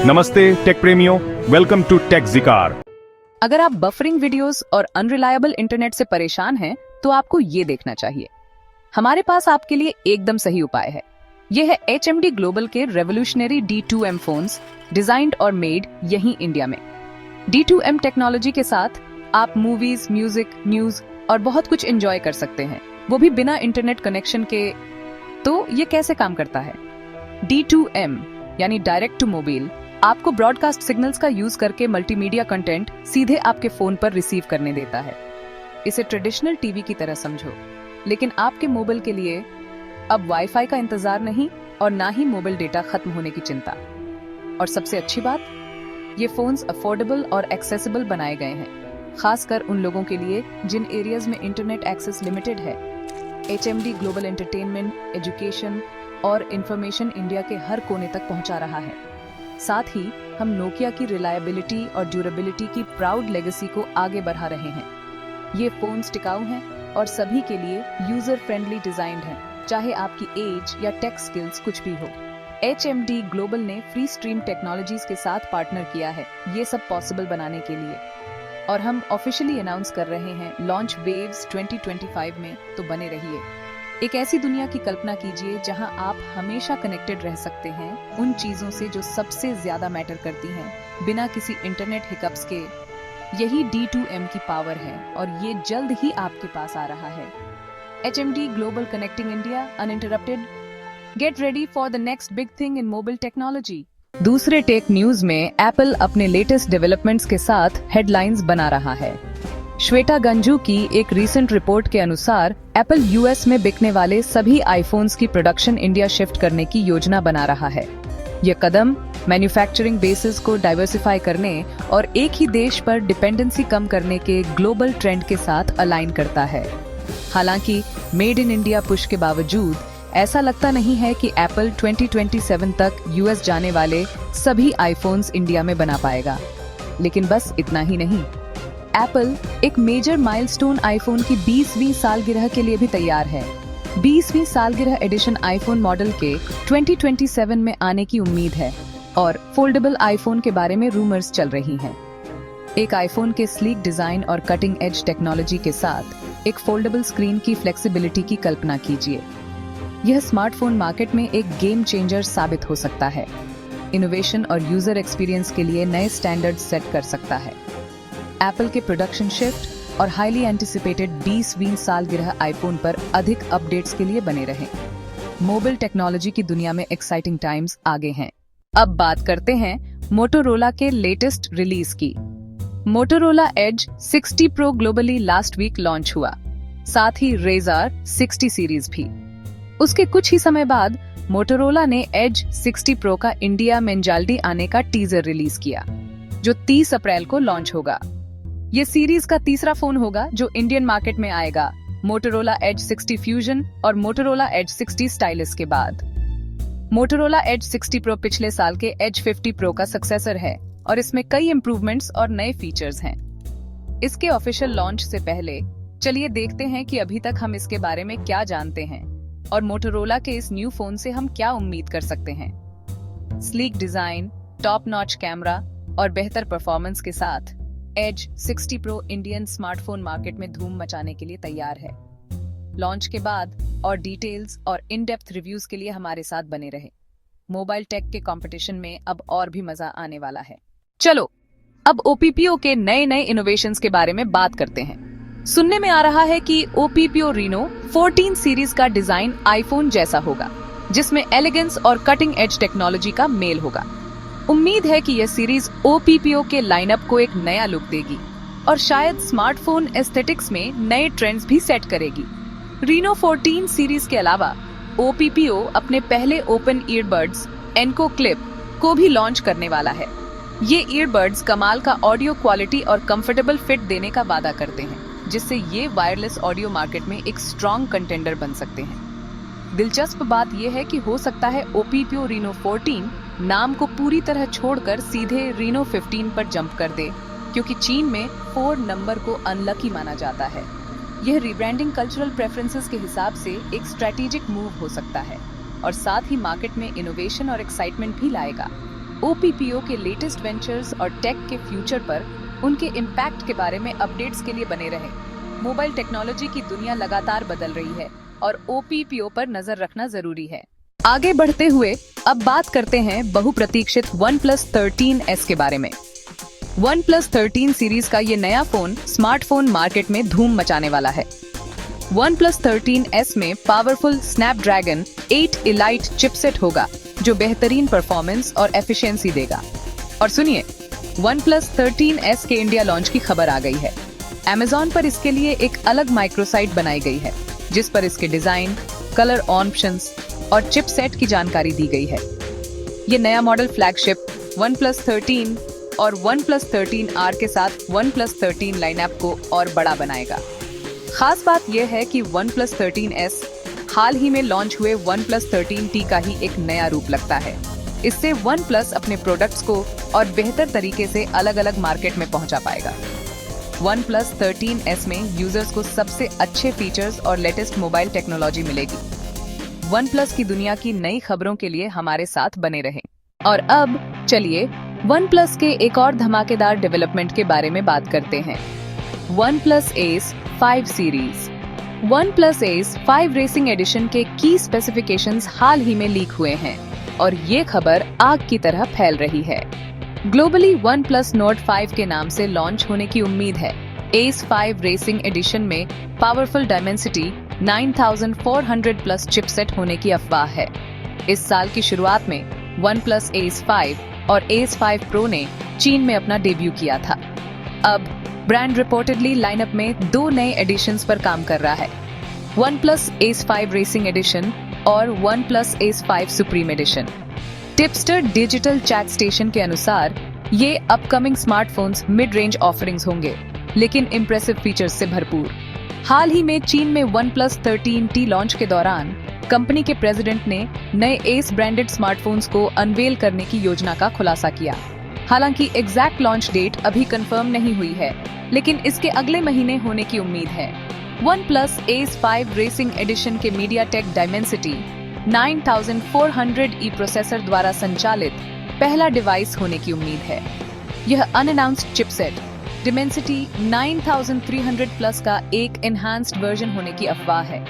नमस्ते टेक प्रेमियों, welcome to take ज़िकार। अगर आप बफरिंग वीडियोस और अनरिलायबल इंटरनेट से परेशान हैं, तो आपको ये देखना चाहिए। हमारे पास आपके लिए एकदम सही उपाय है। ये है HMD ग्लोबल के रेवोल्यूशनरी D2M फोन्स, डिजाइन्ड और मेड यहीं इंडिया में। D2M टेक्नोलॉजी के साथ आप मूवीज, म्यूजिक, न्यूज और बहुत कुछ एंजॉय कर सकते हैं, वो भी बिना इंटरनेट कनेक्शन के। तो ये कैसे काम करता है? D2M यानी डायरेक्ट टू मोबाइल आपको ब्रॉडकास्ट सिग्नल्स का यूज करके मल्टीमीडिया कंटेंट सीधे आपके फोन पर रिसीव करने देता है। इसे ट्रेडिशनल टीवी की तरह समझो, लेकिन आपके मोबाइल के लिए अब वाईफाई का इंतजार नहीं और ना ही मोबाइल डेटा खत्म होने की चिंता। और सबसे अच्छी बात, ये फोन्स अफोर्डेबल और एक्सेसिबल बनाए गए हैं, खासकर उन लोगों के लिए जिन एरियाज में इंटरनेट एक्सेस लिमिटेड है। HMD ग्लोबल एंटरटेनमेंट, एजुकेशन और इंफॉर्मेशन इंडिया के हर कोने तक पहुंचा रहा है। साथ ही हम नोकिया की रिलायबिलिटी और ड्यूरेबिलिटी की प्राउड लेगेसी को आगे बढ़ा रहे हैं। ये फोन्स टिकाऊ हैं और सभी के लिए यूजर फ्रेंडली डिजाइन्ड हैं, चाहे आपकी एज या टेक स्किल्स कुछ भी हो। HMD ग्लोबल ने फ्री स्ट्रीम टेक्नोलॉजीज के साथ पार्टनर किया है ये सब पॉसिबल बनाने के लिए, और हम ऑफिशियली अनाउंस कर रहे हैं लॉन्च वेव्स 2025 में। तो बने रहिए। एक ऐसी दुनिया की कल्पना कीजिए जहां आप हमेशा कनेक्टेड रह सकते हैं उन चीजों से जो सबसे ज्यादा मैटर करती हैं, बिना किसी इंटरनेट हिकअप्स के। यही D2M की पावर है और ये जल्द ही आपके पास आ रहा है। HMD global connecting India uninterrupted. Get ready for the next big thing in mobile technology. दूसरे टेक न्यूज में एप्पल अपने लेटेस्ट डेवलपमेंट्स के साथ हेडलाइंस बना रहा है। श्वेता गंजू की एक रीसेंट रिपोर्ट के अनुसार एप्पल US में बिकने वाले सभी आईफोन्स की प्रोडक्शन इंडिया शिफ्ट करने की योजना बना रहा है। यह कदम मैन्युफैक्चरिंग बेसिस को डाइवर्सिफाई करने और एक ही देश पर डिपेंडेंसी कम करने के ग्लोबल ट्रेंड के साथ अलाइन करता है। हालांकि मेड इन इंडिया पुश के बावजूद ऐसा लगता नहीं है कि एप्पल 2027 तक US जाने वाले सभी आईफोन्स इंडिया में बना पाएगा। लेकिन बस इतना ही नहीं, एप्पल एक मेजर माइलस्टोन आईफोन की 20वीं सालगिरह के लिए भी तैयार है। 20वीं सालगिरह एडिशन आईफोन मॉडल के 2027 में आने की उम्मीद है और फोल्डेबल आईफोन के बारे में रूमर्स चल रही हैं। एक आईफोन के स्लीक डिजाइन और कटिंग एज टेक्नोलॉजी के साथ एक फोल्डेबल स्क्रीन की फ्लेक्सिबिलिटी की कल्पना कीजिए। यह स्मार्टफोन मार्केट में एक गेम चेंजर साबित हो सकता है, इनोवेशन और यूजर एक्सपीरियंस के लिए नए स्टैंडर्ड सेट कर सकता है। एप्पल के प्रोडक्शन शिफ्ट और हाईली एंटिसिपेटेड 20वीं सालगिरह आईफोन पर अधिक अपडेट्स के लिए बने रहें। मोबाइल टेक्नोलॉजी की दुनिया में एक्साइटिंग टाइम्स आगे हैं। अब बात करते हैं मोटोरोला के लेटेस्ट रिलीज की। Motorola Edge 60 pro globally last week launch हुआ, साथ ही रेजर 60 सीरीज भी। उसके कुछ ही समय बाद मोटोरोला ने एज 60 प्रो का इंडिया में जल्दी आने का टीजर रिलीज किया, जो 30 अप्रैल को लॉन्च होगा। ये सीरीज का तीसरा फोन होगा जो इंडियन मार्केट में आएगा, मोटोरोला एज 60 फ्यूजन और मोटोरोला एज 60 स्टाइलिस के बाद। मोटोरोला एज 60 प्रो पिछले साल के एज 50 प्रो का सक्सेसर है और इसमें कई इंप्रूवमेंट्स और नए फीचर्स हैं। इसके ऑफिशियल लॉन्च से पहले चलिए देखते हैं कि अभी तक हम इसके बारे में क्या जानते हैं और मोटोरोला के इस न्यू फोन से हम क्या उम्मीद कर सकते हैं। Sleek design, top notch camera और बेहतर परफॉर्मेंस के साथ Edge 60 pro Indian smartphone market में धूम मचाने के लिए तैयार है। लॉन्च के बाद और डिटेल्स और इन डेप्थ रिव्यूज के लिए हमारे साथ बने रहे। मोबाइल टेक के कंपटीशन में अब और भी मजा आने वाला है। चलो अब OPPO के नए नए इनोवेशंस के बारे में बात करते हैं। सुनने में आ रहा है कि OPPO Reno 14 सीरीज का डिजाइन आईफोन जैसा होगा, जिसमें एलिगेंस और कटिंग एज टेक्नोलॉजी का मेल होगा। उम्मीद है कि यह सीरीज OPPO के लाइनअप को एक नया लुक देगी और शायद स्मार्टफोन एस्थेटिक्स में नए ट्रेंड्स भी सेट करेगी। Reno 14 सीरीज के अलावा OPPO अपने पहले ओपन ईयरबड्स एनको क्लिप को भी लॉन्च करने वाला है। ये ईयरबड्स कमाल का ऑडियो क्वालिटी और कंफर्टेबल फिट देने का वादा करते हैं, जिससे ये वायरलेस ऑडियो मार्केट में एक स्ट्रॉन्ग कंटेंडर बन सकते हैं। दिलचस्प बात यह है कि हो सकता है OPPO Reno 14 नाम को पूरी तरह छोड़कर सीधे Reno 15 पर जंप कर दे, क्योंकि चीन में 4 नंबर को अनलकी माना जाता है। यह रीब्रांडिंग कल्चरल प्रेफरेंसेस के हिसाब से एक स्ट्रेटेजिक मूव हो सकता है और साथ ही मार्केट में इनोवेशन और एक्साइटमेंट भी लाएगा। OPPO के लेटेस्ट वेंचर्स और टेक के फ्यूचर पर उनके इम्पैक्ट के बारे में अपडेट्स के लिए बने रहें। मोबाइल टेक्नोलॉजी की दुनिया लगातार बदल रही है और OPPO पर नजर रखना जरूरी है। आगे बढ़ते हुए अब बात करते हैं बहुप्रतीक्षित OnePlus 13S के बारे में। OnePlus 13 सीरीज का ये नया फोन स्मार्टफोन मार्केट में धूम मचाने वाला है। OnePlus 13S में पावरफुल स्नैपड्रैगन 8 एलाइट चिपसेट होगा जो बेहतरीन परफॉर्मेंस और एफिशिएंसी देगा। और सुनिए, OnePlus 13S के इंडिया लॉन्च की खबर आ गई है। Amazon पर इसके लिए एक अलग माइक्रोसाइट बनाई गई है जिस पर इसके डिजाइन, कलर ऑप्शंस और चिपसेट की जानकारी दी गई है। ये नया मॉडल फ्लैगशिप OnePlus 13 और OnePlus 13R के साथ OnePlus 13 लाइनअप को और बड़ा बनाएगा। खास बात यह है कि OnePlus 13S हाल ही में लॉन्च हुए OnePlus 13T का ही एक नया रूप लगता है। इससे OnePlus अपने प्रोडक्ट्स को और बेहतर तरीके से अलग-अलग मार्केट में पहुंचा पाएगा। OnePlus 13S में यूजर्स को सबसे अच्छे फीचर्स और लेटेस्ट मोबाइल टेक्नोलॉजी मिलेगी। OnePlus की दुनिया की नई खबरों के लिए हमारे साथ बने रहें। और अब चलिए OnePlus के एक और धमाकेदार डेवलपमेंट के बारे में बात करते हैं। OnePlus Ace 5 series. OnePlus Ace 5 racing edition के की स्पेसिफिकेशंस हाल ही में लीक हुए हैं और ये खबर आग की तरह फैल रही है। ग्लोबली OnePlus Nord 5 के नाम से लॉन्च होने की उम्मीद है। Ace 5 रेसिंग एडिशन में पावरफुल डायमेंसिटी 9400 प्लस चिपसेट होने की अफवाह है। इस साल की शुरुआत में OnePlus Ace 5 और Ace 5 Pro ने चीन में अपना डेब्यू किया था। अब ब्रांड रिपोर्टेडली लाइनअप में 2 नए एडिशंस पर काम कर रहा है, OnePlus Ace 5 रेसिंग एडिशन और OnePlus Ace 5 supreme edition. Tipster digital chat station के अनुसार ये upcoming smartphones mid range offerings होंगे, लेकिन इम्प्रेसिव फीचर्स से भरपूर। हाल ही में चीन में OnePlus 13T लॉन्च के दौरान कंपनी के प्रेसिडेंट ने नए Ace ब्रांडेड स्मार्टफोन्स को अनवेल करने की योजना का खुलासा किया। हालांकि एग्जैक्ट लॉन्च डेट अभी कंफर्म नहीं हुई है, लेकिन इसके अगले महीने होने की उम्मीद है। OnePlus Ace 5 रेसिंग एडिशन के MediaTek Dimensity 9400E प्रोसेसर द्वारा संचालित पहला डिवाइस होने की उम्मीद है। यह अनअनाउंस्ड चिपसेट Dimensity 9300 प्लस का एक एनहांस्ड वर्जन होने की अफवाह है,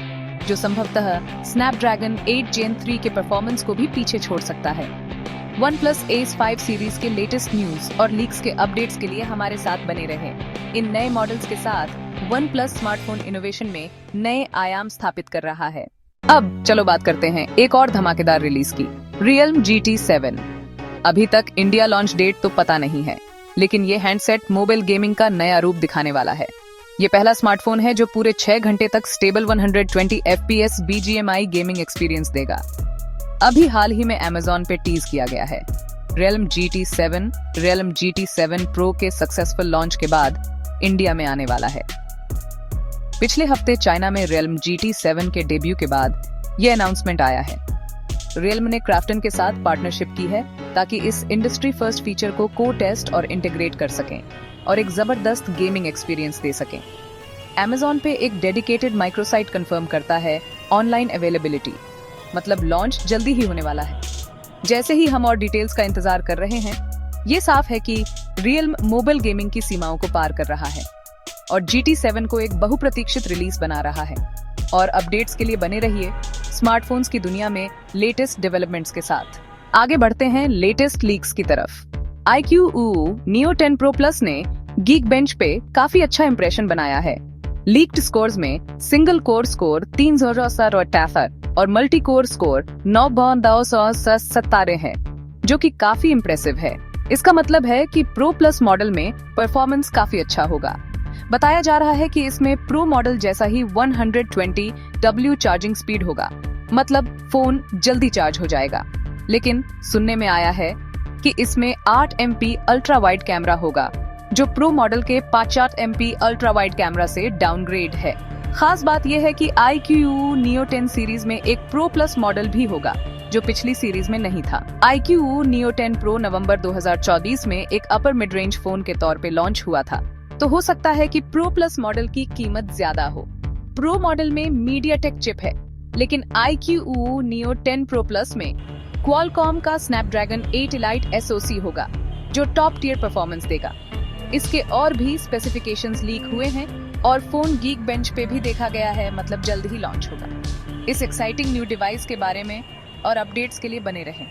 जो संभवतः Snapdragon 8 Gen 3 के परफॉर्मेंस को भी पीछे छोड़ सकता है। OnePlus Ace 5 सीरीज के लेटेस्ट न्यूज और लीक्स के अपडेट्स के लिए हमारे साथ बने रहें। इन नए मॉडल्स के साथ OnePlus स्मार्टफोन इनोवेशन में नए आयाम स्थापित कर रहा है। अब चलो बात करते हैं एक और धमाकेदार रिलीज की, Realme GT 7। अभी तक इंडिया लॉन्च डेट तो पता नहीं है, लेकिन ये हैंडसेट मोबाइल गेमिंग का नया रूप दिखाने वाला है। ये पहला स्मार्टफोन है जो पूरे 6 घंटे तक stable 120 FPS BGMI gaming experience देगा। अभी हाल ही में Amazon पे टीज किया गया है। Realme GT 7 Realme GT 7 Pro के सक्सेसफुल लॉन्च के बाद इंडिया में आने वाला है। पिछले हफ्ते चाइना में Realme GT 7 के डेब्यू के बाद ये अनाउंसमेंट आया है। Realme ने क्राफ्टन के साथ पार्टनरशिप की है ताकि इस इंडस्ट्री फर्स्ट फीचर को को-टेस्ट और इंटीग्रेट कर सकें और एक जबरदस्त गेमिंग एक्सपीरियंस दे सकें। Amazon पे एक डेडिकेटेड माइक्रोसाइट कंफर्म करता है ऑनलाइन अवेलेबिलिटी, मतलब लॉन्च जल्दी ही होने वाला है। जैसे ही हम और डिटेल्स का इंतजार कर रहे हैं, ये साफ है कि Realme मोबाइल गेमिंग की सीमाओं को पार कर रहा है और GT 7 को एक बहुप्रतीक्षित रिलीज बना रहा है। और अपडेट्स के लिए बने रहिए स्मार्टफोन्स की दुनिया में लेटेस्ट डेवलपमेंट्स के साथ। आगे बढ़ते हैं लेटेस्ट लीक्स की तरफ। iQOO Neo 10 Pro Plus ने Geekbench पे काफी अच्छा इंप्रेशन बनाया है। लीक्ड स्कोर्स में सिंगल कोर स्कोर 3,087 और मल्टी कोर स्कोर 9,277 है, जो कि काफी इम्प्रेसिव है। इसका मतलब है कि प्रो प्लस मॉडल में परफॉर्मेंस काफी अच्छा होगा। बताया जा रहा है कि इसमें प्रो मॉडल जैसा ही 120 W चार्जिंग स्पीड होगा, मतलब फोन जल्दी चार्ज हो जाएगा। लेकिन सुनने में आया है कि इसमें 8 MP अल्ट्रा वाइड कैमरा होगा, जो प्रो मॉडल के 50 MP अल्ट्रा वाइड कैमरा से डाउनग्रेड है। खास बात यह है कि iQOO Neo 10 सीरीज में एक प्रो प्लस मॉडल भी होगा, जो पिछली सीरीज में नहीं था। iQOO Neo 10 Pro नवंबर 2024 में एक अपर मिड रेंज फोन के तौर पे लॉन्च हुआ था, तो हो सकता है कि प्रो प्लस मॉडल की कीमत ज्यादा हो। प्रो मॉडल में MediaTek चिप है, लेकिन iQOO Neo 10 Pro Plus में क्वालकॉम का स्नैपड्रैगन 8 इलाइट SoC होगा जो टॉप टियर परफॉर्मेंस देगा। इसके और भी स्पेसिफिकेशंस लीक हुए हैं और फोन गीक बेंच पे भी देखा गया है, मतलब जल्द ही लॉन्च होगा। इस एक्साइटिंग न्यू डिवाइस के बारे में और अपडेट्स के लिए बने रहें।